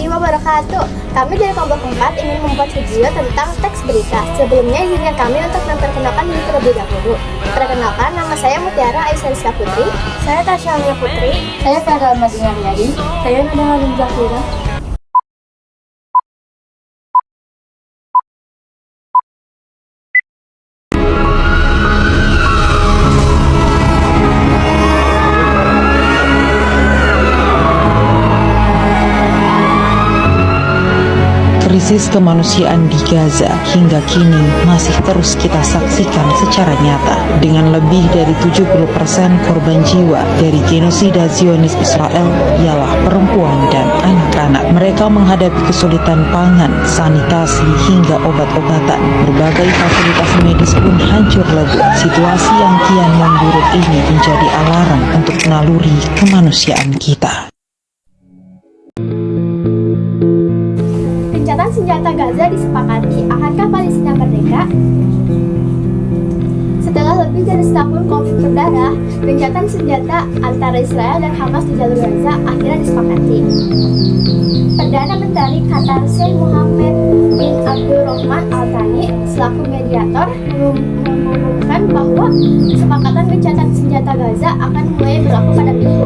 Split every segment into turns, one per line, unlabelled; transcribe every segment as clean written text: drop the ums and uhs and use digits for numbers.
warahmatullahi wabarakatuh. Kami dari kelompok 4 ingin membuat video tentang teks berita. Sebelumnya izinkan kami untuk memperkenalkan diri terlebih dahulu. Perkenalkan, nama saya Mutiara Aisyah Putri.
Saya Tasya Alia Putri.
Saya Farah Madinah Riyadi.
Saya Nada Halim Zafira.
Krisis kemanusiaan di Gaza hingga kini masih terus kita saksikan secara nyata. Dengan lebih dari 70% korban jiwa dari genosida Zionis Israel ialah perempuan dan anak-anak. Mereka menghadapi kesulitan pangan, sanitasi, hingga obat-obatan. Berbagai fasilitas medis pun hancur lebur. Situasi yang kian memburuk ini menjadi alarm untuk naluri kemanusiaan kita.
Gencatan senjata Gaza disepakati. Akankah Palestina merdeka? Setelah lebih dari setahun konflik berdarah, gencatan senjata antara Israel dan Hamas di jalur Gaza akhirnya disepakati. Perdana Menteri Qatar Sheikh Mohammed bin Abdulrahman Al Thani selaku mediator mengumumkan bahwa kesepakatan gencatan senjata Gaza akan mulai berlaku pada Minggu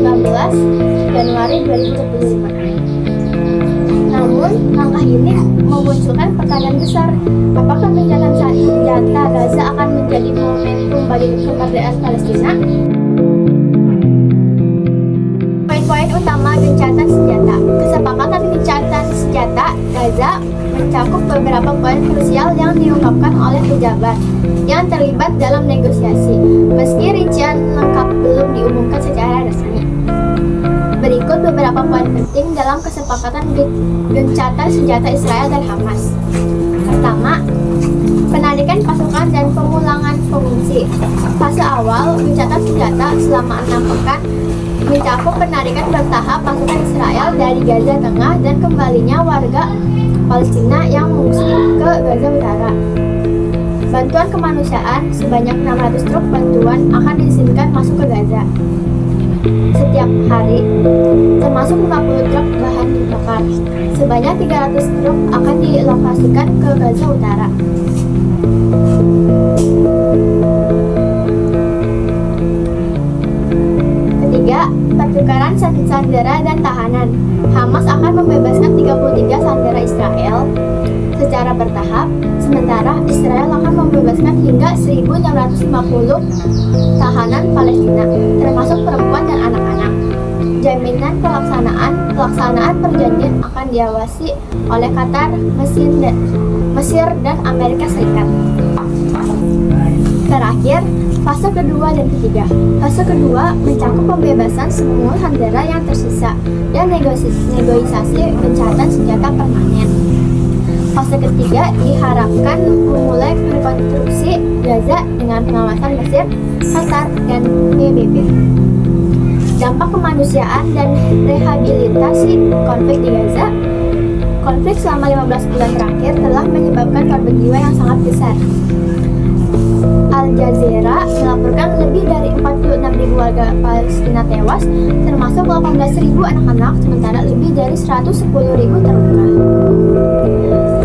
19 Januari 2025. Namun, langkah ini memunculkan pertanyaan besar. Apakah gencatan senjata Gaza akan menjadi momentum bagi kemerdekaan Palestina? Poin-poin utama gencatan senjata. Kesepakatan gencatan senjata Gaza mencakup beberapa poin krusial yang diungkapkan oleh pejabat yang terlibat dalam negosiasi, meski rincian lengkap belum diumumkan secara resmi. Berikut beberapa poin penting dalam kesepakatan gencatan senjata Israel dan Hamas. Pertama, penarikan pasukan dan pemulangan pengungsi. Fase awal gencatan senjata selama 6 pekan mencakup penarikan bertahap pasukan Israel dari Gaza Tengah dan kembalinya warga Palestina yang mengungsi ke Gaza Utara. Bantuan kemanusiaan sebanyak 600 truk bantuan akan diizinkan masuk ke Gaza setiap hari, termasuk 50 truk bahan bakar. Sebanyak 300 truk akan dilokasikan ke Gaza Utara. Ketiga, pertukaran sandera dan tahanan. Hamas akan membebaskan 33 sandera Israel secara bertahap, sementara Israel akan membebaskan hingga 1.650 tahanan Palestina, termasuk perempuan dan anak-anak. Jaminan pelaksanaan perjanjian akan diawasi oleh Qatar, Mesir, dan Amerika Serikat. Terakhir, fase kedua dan ketiga. Fase kedua mencakup pembebasan semua sandera yang tersisa dan negosiasi gencatan senjata permanen. Fase ketiga diharapkan memulai rekonstruksi Gaza dengan pengawasan Mesir, Qatar, dan PBB. Dampak kemanusiaan dan rehabilitasi konflik di Gaza. Konflik selama 15 bulan terakhir telah menyebabkan korban jiwa yang sangat besar. Al Jazeera melaporkan lebih dari 46.000 warga Palestina tewas, termasuk 18.000 anak-anak, sementara lebih dari 110.000 terluka.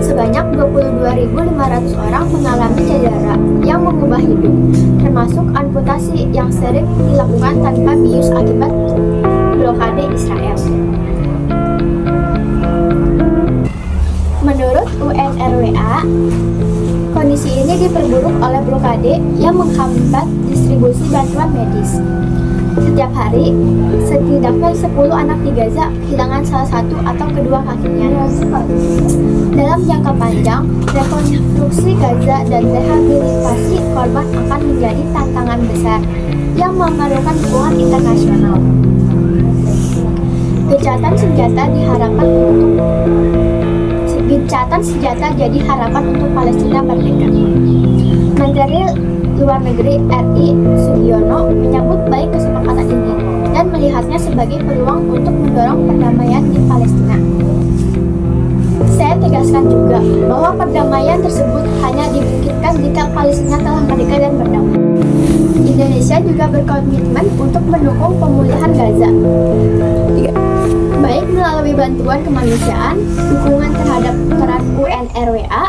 Sebanyak 22.500 orang mengalami cedera yang mengubah hidup, termasuk amputasi yang sering dilakukan tanpa bius akibat blokade Israel. Menurut UNRWA, kondisi ini diperburuk oleh blokade yang menghambat distribusi bantuan medis. Setiap hari, setidaknya 10 anak di Gaza kehilangan salah satu atau kedua kakinya. Dalam jangka panjang, rekonstruksi Gaza dan rehabilitasi korban akan menjadi tantangan besar yang memerlukan dukungan internasional. Gencatan senjata jadi harapan untuk Palestina merdeka. Menteri Luar Negeri RI Sugiono menyambut baik kesepakatan ini dan melihatnya sebagai peluang untuk mendorong perdamaian di Palestina. Saya tegaskan juga bahwa perdamaian tersebut hanya dimungkinkan jika Palestina telah merdeka dan berdamai. Indonesia juga berkomitmen untuk mendukung pemulihan Gaza. baik melalui bantuan kemanusiaan, dukungan terhadap peran UNRWA,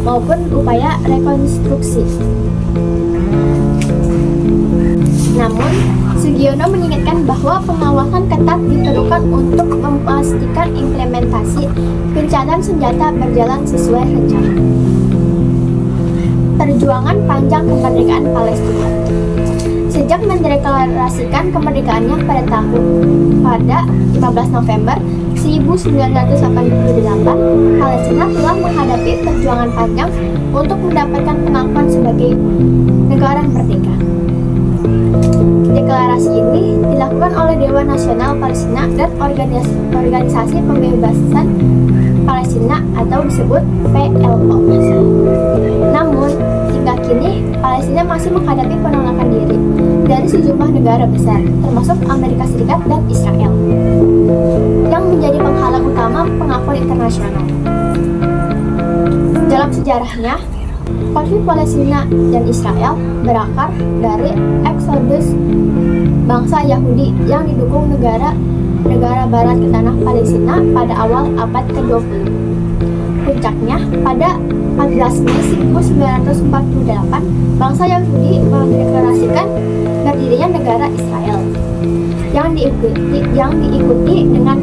maupun upaya rekonstruksi. Namun, Sugiono mengingatkan bahwa pengawasan ketat diperlukan untuk memastikan implementasi gencatan senjata berjalan sesuai rencana. Perjuangan panjang kemerdekaan Palestina. Sejak mendeklarasikan kemerdekaannya pada 15 November 1988, Palestina telah menghadapi perjuangan panjang untuk mendapatkan pengakuan sebagai negara merdeka. Deklarasi ini dilakukan oleh Dewan Nasional Palestina dan Organisasi Pembebasan Palestina atau disebut PLO. Namun, hingga kini Palestina masih menghadapi penolakan diri dari sejumlah negara besar, termasuk Amerika Serikat dan Israel, yang menjadi penghalang utama pengakuan internasional. Dalam sejarahnya, konflik Palestina dan Israel berakar dari eksodus bangsa Yahudi yang didukung negara barat ke tanah Palestina pada awal abad ke-20. Puncaknya, pada 14 Mei 1948, bangsa Yahudi mendeklarasikan berdirinya negara Israel yang diikuti dengan